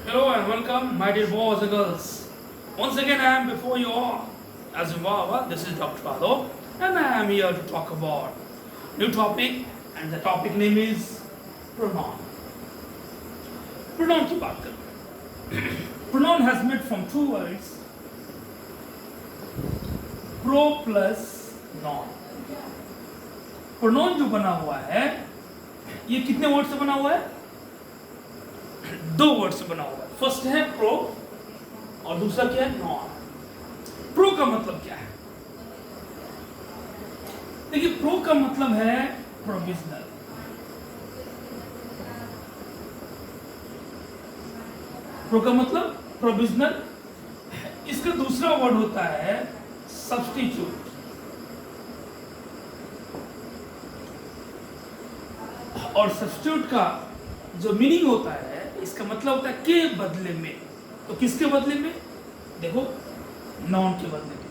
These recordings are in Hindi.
Hello and welcome, my dear boys and girls. Once again, I am before you all. As you know, this is Dr. Ado, and I am here to talk about new topic, and the topic name is pronoun. Pronoun की बात करें. Pronoun has made from two words, pro plus non. Pronoun जो बना हुआ है, ये कितने वर्ड से बना हुआ है? दो वर्ड से बना हुआ है. फर्स्ट है प्रो और दूसरा क्या है? नॉन. प्रो का मतलब क्या है? देखिए, प्रो का मतलब है प्रोविजनल. प्रो का मतलब प्रोविजनल. इसका दूसरा वर्ड होता है सब्स्टिट्यूट. और सब्स्टिट्यूट का जो मीनिंग होता है, इसका मतलब होता है के बदले में. तो किसके बदले में? देखो, नॉन के बदले में.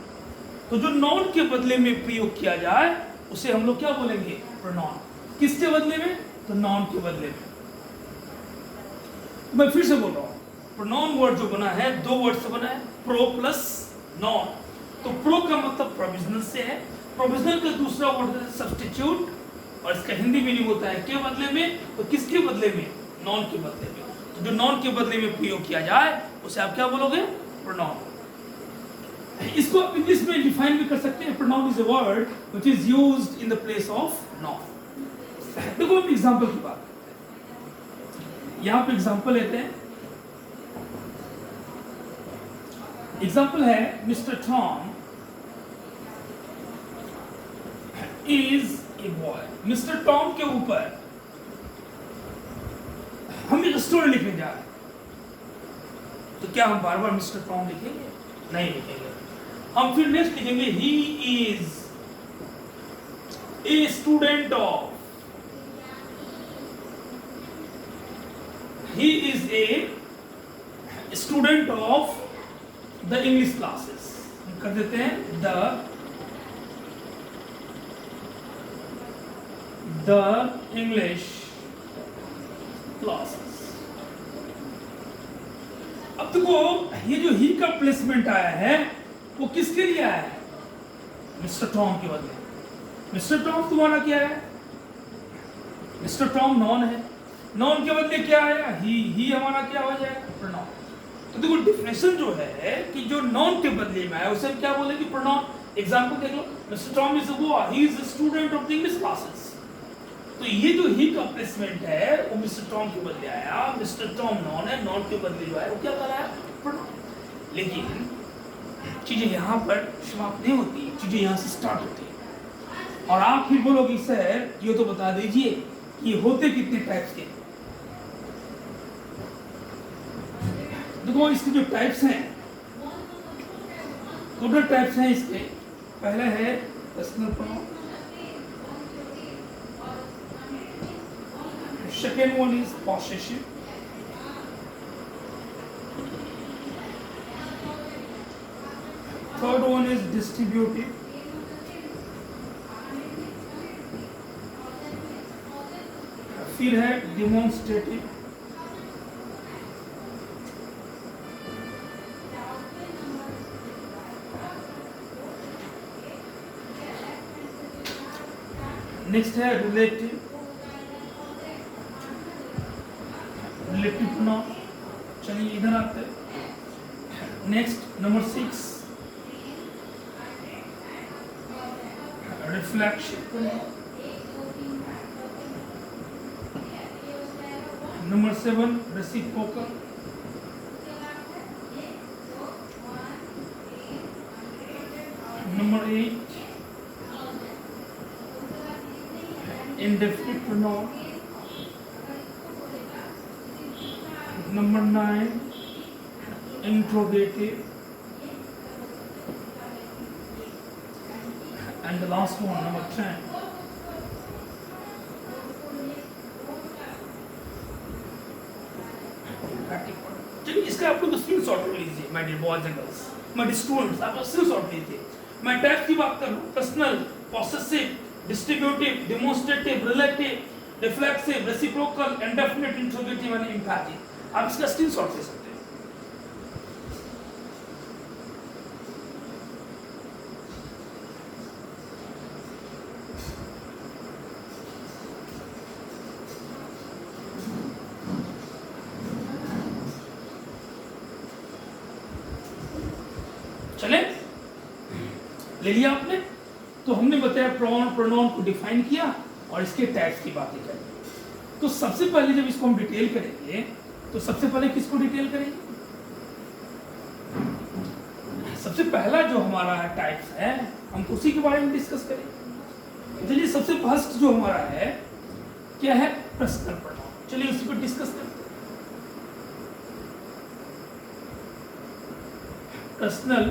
तो जो नॉन के बदले में प्रयोग किया जाए उसे हम लोग क्या बोलेंगे? प्रोनाउन. किसके बदले में? तो नॉन के बदले में. मैं फिर से बोल रहा हूं, प्रोनाउन वर्ड जो बना है दो वर्ड से बना है, प्रो प्लस नॉन. तो प्रो का मतलब प्रोविजनल से है, प्रोविजनल का दूसरा वर्ड है सब्स्टिट्यूट, और इसका हिंदी मीनिंग होता है के बदले में. तो किसके बदले में? नॉन के बदले में. तो जो नॉन के बदले में प्रयोग किया जाए उसे आप क्या बोलोगे? प्रोनाउन. इसको आप इंग्लिश में डिफाइन भी कर सकते हैं. Pronoun is a word which is used in the place of non. देखो, हम एग्जांपल की बात करते हैं. यहां पे एग्जांपल लेते हैं. एग्जांपल है mister Tom is a boy. Mister Tom के ऊपर हम एक स्टोरी लिखने जा रहे हैं. तो क्या हम बार बार मिस्टर टॉम लिखेंगे? नहीं लिखेंगे. हम फिर नेक्स्ट लिखेंगे he is a student of. He is a student of the English classes. हम कर देते हैं द इंग्लिश क्लासेस. अब देखो, ये जो ही का प्लेसमेंट आया है वो किसके लिए आया है? मिस्टर टॉम के बदले. मिस्टर टॉम तुम्हारा क्या है? मिस्टर टॉम नॉन है. नॉन के बदले क्या आया? ही हमारा क्या हो जाएगा? प्रोनाउन. तो देखो, डिफिनेशन जो है कि जो नॉन के बदले में आया उसे हम क्या बोलेंगे? प्रोनाउन. एग्जांपल देख लो. Mister Tom is a boy, he is a student of the English classes. तो ये जो ही का प्लेसमेंट है वो मिस्टर टॉम के बदले आया. मिस्टर टॉम नॉन है, नॉन के बदले जो है वो क्या कर रहा है? प्रोनाउन. लेकिन चीजें यहाँ पर समाप्त नहीं होती, चीजें यहाँ से स्टार्ट होती है. और आप फिर बोलोगे सर ये तो बता दीजिए कि होते कितने टाइप्स के. देखो, इसके जो टाइप्स हैं, टोटल टाइप्स हैं इसके. पहला है personal pronoun. Second one is possessive. Third one is distributive. फिर है demonstrative. नेक्स्ट है relative. Relative pronoun. चलिए इधर आते हैं. Next number 6 reflexive pronoun. Number 7 reciprocal. Number 8 indefinite pronoun. Number 9 interrogative, and the last one, number 10 emphatic. चलिए, इसका आप लोग स्किल शॉट लीजिए. My dear boys and girls, my dear students, आप स्किल शॉट लीजिए. मैं टाइप की बात कर रहा हूँ. Personal, possessive, distributive, demonstrative, relative, reflexive, reciprocal, indefinite, interrogative and emphatic. आप इसका स्क्रीनशॉट ले सकते हैं. ले लिया आपने। तो हमने बताया प्रोनाउन प्रोनाउन को डिफाइन किया और इसके टाइप्स की बातें करें। तो सबसे पहले जब इसको हम डिटेल करेंगे तो सबसे पहले किसको डिटेल करेंगे? सबसे पहला जो हमारा टाइप्स है हम उसी के बारे में डिस्कस करेंगे। चलिए सबसे फर्स्ट जो हमारा है क्या है? Personal pronoun. चलिए उसी पर डिस्कस करते हैं। पर्सनल,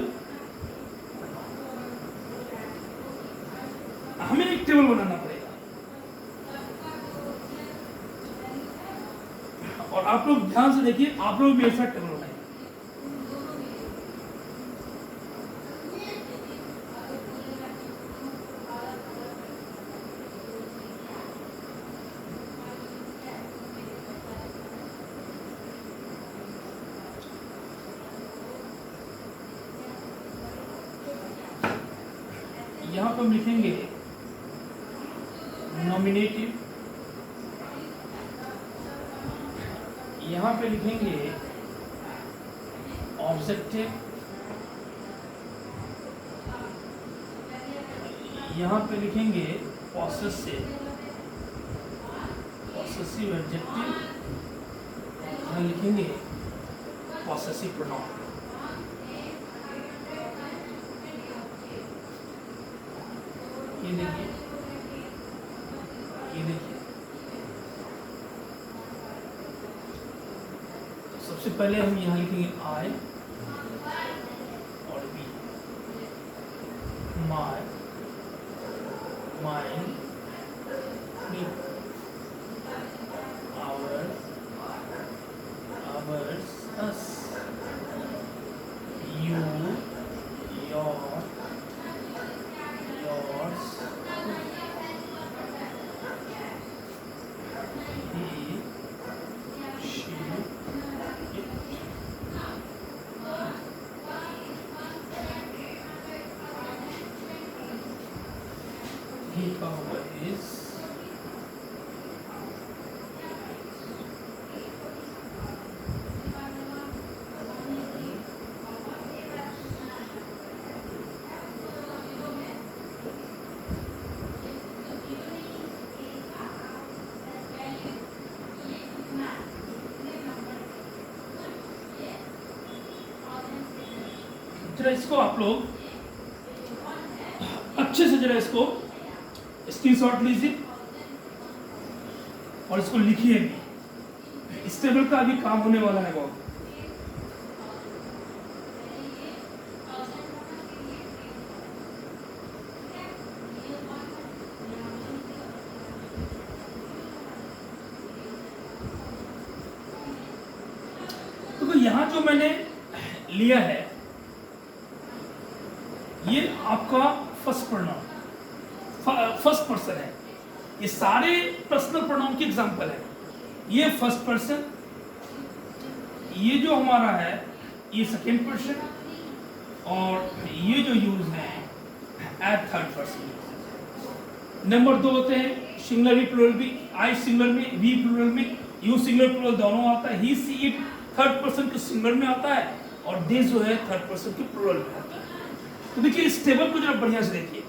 हमें एक टेबल बनाना पड़ेगा और आप लोग ध्यान से देखिए, आप लोग मेरे साथ टेबल बनाएंगे। यहां पर हम लिखेंगे नॉमिनेटिव, यहां पे लिखेंगे ऑब्जेक्टिव, यहां पे लिखेंगे पॉसेसिव, पॉसेसिव एडजेक्टिव, यहां लिखेंगे पॉसेसिव प्रोनाउन। ये देखिए, ये देखिए, तो सबसे पहले हम यहाँ लिखेंगे आई और we, my, mine, me, our, ours, us, you, your, yours, he, she, it. He always. जरा इसको आप लोग अच्छे से जरा इसको स्क्रीनशॉट लीजिए और इसको लिखिए भी। इस टेबल का अभी काम होने वाला है बहुत। तो यहां जो मैंने लिया है ये आपका फर्स्ट प्रोनाउन, फर्स्ट पर्सन है। ये सारे पर्सनल प्रोनाउन की एग्जांपल है। ये फर्स्ट पर्सन, ये जो हमारा है ये सेकेंड पर्सन, और ये जो यूज है एट थर्ड पर्सन। नंबर 2 होते हैं सिंगुलर भी प्लूरल भी, आई सिंगुलर में, वी प्लूरल में, यू सिंगुलर प्लूरल दोनों आता है। ही सी इट थर्ड पर्सन के सिंगुलर में आता है और दे जो है थर्ड पर्सन के प्लूरल में आता है। तो देखिए इस टेबल को जरा बढ़िया से देखिए।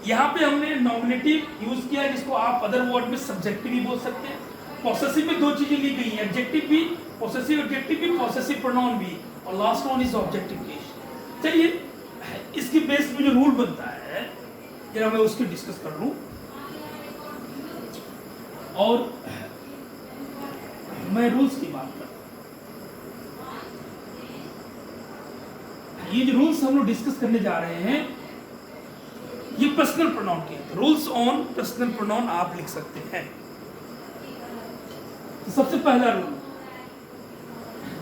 यहाँ पे हमने नॉमिनेटिव यूज किया है जिसको आप अदर वर्ड में सब्जेक्टिव भी बोल सकते हैं। पॉसेसिव में 2 चीजें ली गई हैं, एडजेक्टिव भी, पॉसेसिव एडजेक्टिव भी, पॉसेसिव प्रोनाउन भी, और last one is objective case. चलिए इसकी बेस में जो रूल बनता है जरा मैं उसकी डिस्कस कर लूं। और मैं रूल्स की बात करता हूं। ये जो रूल्स हम लोग डिस्कस करने जा रहे हैं ये पर्सनल प्रोनाउन के हैं। रूल्स ऑन पर्सनल प्रोनाउन आप लिख सकते हैं। तो सबसे पहला रूल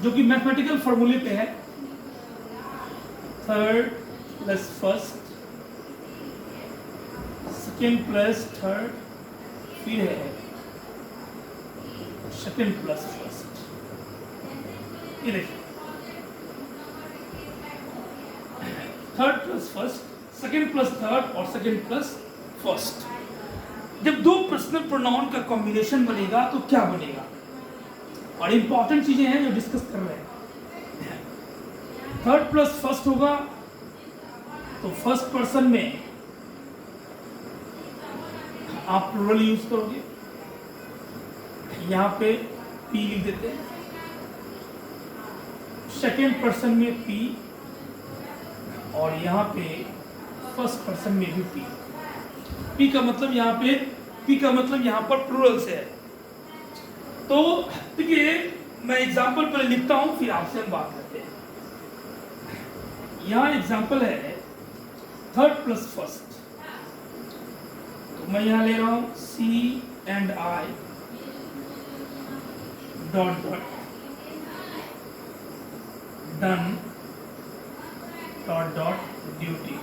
जो कि मैथमेटिकल फॉर्मूले पे है, third plus first, second plus third, फिर है सेकेंड प्लस फर्स्ट। ये देखिए third plus first, second plus third और सेकेंड प्लस फर्स्ट। जब 2 पर्सनल प्रोनाउन का कॉम्बिनेशन बनेगा तो क्या बनेगा, और इंपॉर्टेंट चीजें हैं जो डिस्कस कर रहे हैं। थर्ड प्लस फर्स्ट होगा तो फर्स्ट पर्सन में आप प्लूरल यूज करोगे, यहां पे पी लिख देते हैं। सेकेंड पर्सन में पी, और यहां पे फर्स्ट पर्सन में भी पी। पी का मतलब यहां पे, पी का मतलब यहां पर प्लूरल से है। तो देखिए मैं एग्जांपल पहले लिखता हूं, फिर आपसे हम बात करते हैं। यहां एग्जांपल है थर्ड प्लस फर्स्ट, तो मैं यहां ले रहा हूं she and I dot dot done dot dot duty.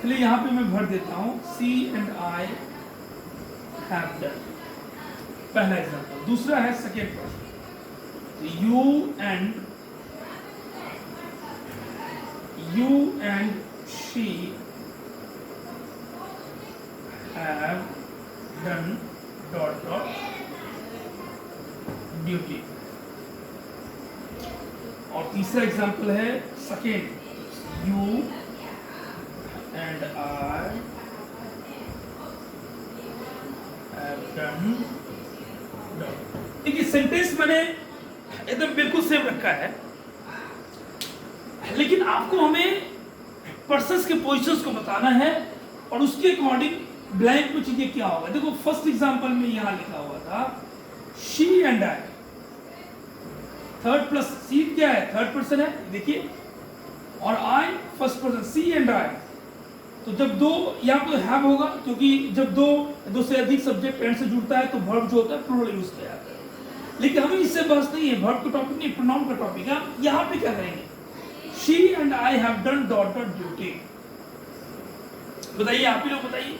चलिए यहां पे मैं भर देता हूं she and I have done, पहला एग्जांपल। दूसरा है second person, you and she have done dot dot duty. और तीसरा एग्जांपल है second, you and I have done. देखिए सेंटेंस मैंने एकदम बिल्कुल सेम रखा है, लेकिन आपको हमें पर्सन्स के पोजीशंस को बताना है और उसके अकॉर्डिंग ब्लैंक में चीजें क्या होगा। देखो फर्स्ट एग्जांपल में यहां लिखा हुआ था she and I, third plus she क्या है, थर्ड पर्सन है देखिए, और I first person, she and I. तो जब दो यहाँ पे हैव होगा, क्योंकि जब दो से अधिक सब्जेक्ट एंड से जुड़ता है तो वर्ब जो होता है प्लूरल यूज किया जाता है। लेकिन हमें इससे बहस नहीं है, वर्ब का टॉपिक नहीं, प्रोनाउन का टॉपिक है। यहाँ पे क्या करेंगे, she and I have done dot dot duty. बताइए आप ही लोग बताइए,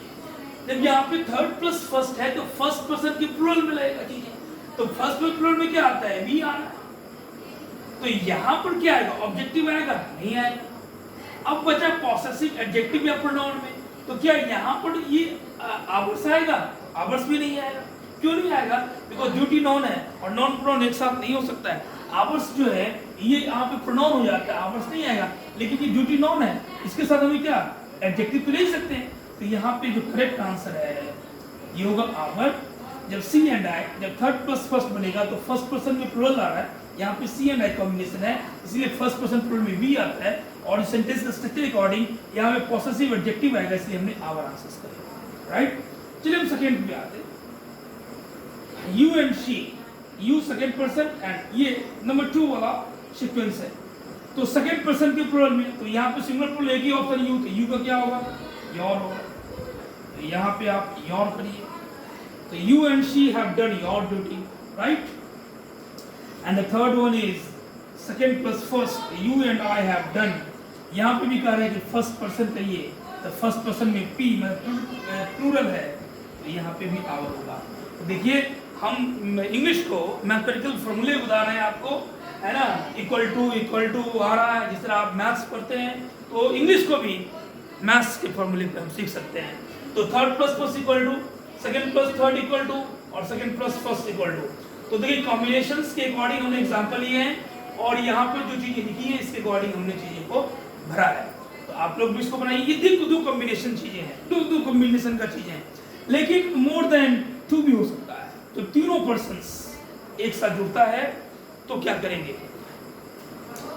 जब यहाँ पे थर्ड प्लस फर्स्ट है तो फर्स्ट पर्सन की प्लूरल में लगेगा चीजें, तो फर्स्ट प्लस प्लूरल में क्या आता है, वी आ रहा है। तो यहाँ पर क्या आएगा, ऑब्जेक्टिव आएगा, नहीं आएगा। अब बचा पॉसेसिव एडजेक्टिव या प्रोनाउन में, तो क्या यहाँ पर ये आवर्स आएगा, आवर्स भी नहीं आएगा। क्यों नहीं आएगा, बिकॉज ड्यूटी नॉन है और नॉन प्रोनाउन एक साथ नहीं हो सकता है। आवर्स जो है ये यहाँ पे प्रोनाउन हो जाता है, आवर्स नहीं आएगा। लेकिन ये ड्यूटी नॉन है, इसके साथ हमें क्या एडजेक्टिव तो ले सकते हैं। तो यहाँ पे जो करेक्ट आंसर है ये होगा आवर। जब सी एंड आई, जब थर्ड प्लस फर्स्ट बनेगा तो फर्स्ट पर्सन में प्लूरल आ रहा है, यहाँ पे सी एंड आई कॉम्बिनेशन है, इसलिए फर्स्ट पर्सन प्लूरल में वी आता है। और सेंटेंस का स्ट्रक्चर अकॉर्डिंग यहाँ पे पॉसेसिव एडजेक्टिव आएगा, इसलिए हमने आवर आंसर्स करे। राइट, चलिए हम सेकेंड पे आते हैं। You and she, you second person and ये नंबर 2 वाला सीक्वेंस है। तो सेकेंड पर्सन के प्लूरल में, तो यहाँ पे सिंगुलर प्लूरल एक ही ऑप्शन यू, तो यू का क्या होगा, योर होगा। तो यहाँ पे आप योर करिए, तो you and she have done your duty, right. And the third one is second plus first, you and I have done. यहाँ पे भी कह रहे हैं कि फर्स्ट पर्सन कहिए, तो फर्स्ट पर्सन में पी प्लूरल है, तो यहाँ पे भी आवर होगा। तो देखिए हम इंग्लिश को मैथमेटिकल फॉर्मूले बता रहे हैं आपको, है ना, इक्वल टू आ रहा है। जिस तरह आप मैथ्स पढ़ते हैं तो इंग्लिश को भी मैथ्स के फॉर्मूले पे हम सीख सकते हैं। तो third plus first equal to, second plus third equal to, और second plus first equal to. तो देखिए कॉम्बिनेशंस के अकॉर्डिंग हमने एग्जांपल लिए हैं और यहाँ पे जो चीजें लिखी है इसके अकॉर्डिंग हमने चीजें को भरा है। तो आप लोग भी इसको बनाइए। ये दो कॉम्बिनेशन चीजें हैं, दो कॉम्बिनेशन का चीजें हैं, लेकिन मोर देन 2 भी हो सकता है। तो तीनों पर्सन्स एक साथ जुड़ता है तो क्या करेंगे।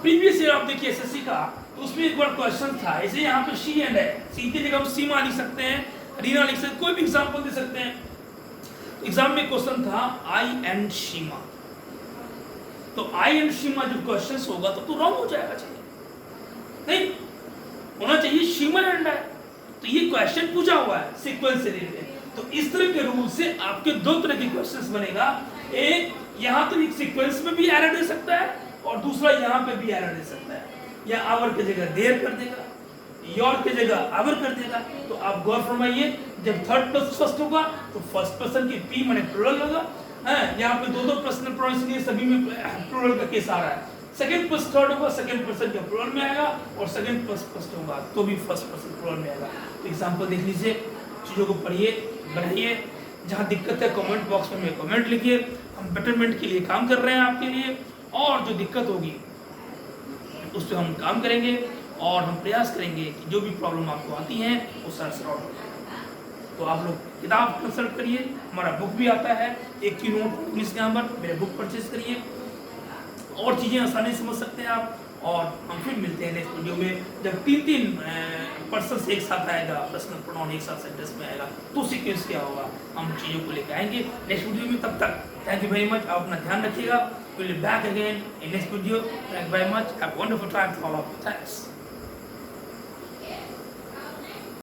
प्रीवियस ईयर आप देखिए एसएससी का, तो उसमें एक बार क्वेश्चन था, ऐसे यहाँ पे शी एंड है, सी की जगह हम सीमा लिख सकते हैं, रीना लिख सकते हैं, कोई भी एग्जाम्पल दे सकते हैं। एग्जाम में क्वेश्चन था आई एंड शीमा, तो आई एंड शीमा जब क्वेश्चन होगा तो रॉन्ग हो जाएगा, चाहिए नहीं होना चाहिए शीमा एंड आई। तो ये क्वेश्चन पूछा हुआ है सीक्वेंस से रिलेटेड, तो इस तरह के रूल से आपके 2 तरह के क्वेश्चंस बनेगा। एक यहाँ तो एक सीक्वेंस में भी एरर दे सकता है और दूसरा यहाँ पे भी एरर दे सकता है, या आवर की जगह देर कर देगा, योर की जगह आवर कर देगा। तो आप गौर फरमाइए, जब थर्ड प्लस फर्स्ट होगा तो फर्स्ट पर्सन की पी माने प्लूरल होगा, यहाँ पे 2 पर्सनल प्रोनाउंस के सभी में प्लूरल का केस आ रहा है। सेकंड प्लस थर्ड होगा, सेकंड पर्सन का प्लूरल में आएगा, और सेकंड प्लस फर्स्ट होगा तो भी फर्स्ट पर्सन प्लूरल में आएगा। तो एग्जांपल देख लीजिए, चीज़ों को पढ़िए, बनाइए। जहाँ दिक्कत है कमेंट बॉक्स में कमेंट लिखिए, हम बेटरमेंट के लिए काम कर रहे हैं आपके लिए, और जो दिक्कत होगी उस पर हम काम करेंगे। और हम प्रयास करेंगे कि जो भी प्रॉब्लम आपको आती हैं वो सॉल्व हो जाए। तो आप लोग किताब कंसल्ट करिए, हमारा बुक भी आता है, एक की नोट इंग्लिश ग्रामर, मेरे बुक परचेज करिए, और चीज़ें आसानी से समझ सकते हैं आप। और हम फिर मिलते हैं नेक्स्ट वीडियो में, जब 3-3 पर्सन एक साथ आएगा, पर्सनल प्रोनाउन एक साथ सेंटेंस में आएगा तो सीक्वेंस क्या होगा, हम चीज़ों को लेकर आएंगे नेक्स्ट वीडियो में। तब तक थैंक यू वेरी मच, आप अपना ध्यान रखिएगा। Will be back again in next video. Thank you very much, have a wonderful time for all of you. Thanks.